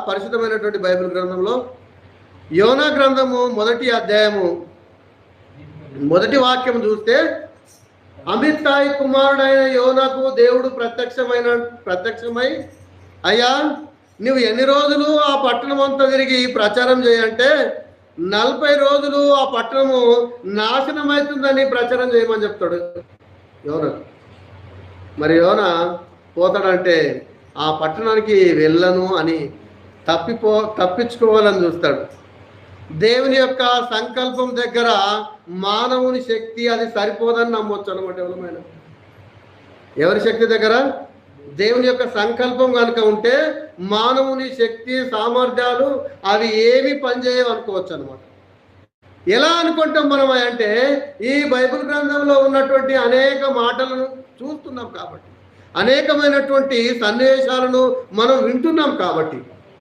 పరిశుద్ధమైనటువంటి బైబిల్ గ్రంథంలో యోనా గ్రంథము 1వ అధ్యాయము 1వ వాక్యం చూస్తే, అమిత్తాయి కుమారుడైన యోనాకు దేవుడు ప్రత్యక్షమై, అయ్యా నువ్వు ఎన్ని రోజులు ఆ పట్టణం అంతా తిరిగి ప్రచారం చేయంటే 40 రోజులు ఆ పట్టణము నాశనం అవుతుందని ప్రచారం చేయమని చెప్తాడు యోనా. మరి యోనా పోతాడంటే ఆ పట్టణానికి వెళ్ళను అని తప్పించుకోవాలని చూస్తాడు. దేవుని యొక్క సంకల్పం దగ్గర మానవుని శక్తి అది సరిపోదని నమ్మొచ్చు అనమాట. ఎవరి శక్తి దగ్గర? దేవుని యొక్క సంకల్పం కనుక ఉంటే మానవుని శక్తి సామర్థ్యాలు అవి ఏమి పనిచేయవు అనుకోవచ్చు అనమాట. ఎలా అనుకుంటాం మనం అంటే, ఈ బైబిల్ గ్రంథంలో ఉన్నటువంటి అనేక మాటలను చూస్తున్నాం కాబట్టి, అనేకమైనటువంటి సన్నివేశాలను మనం వింటున్నాం కాబట్టి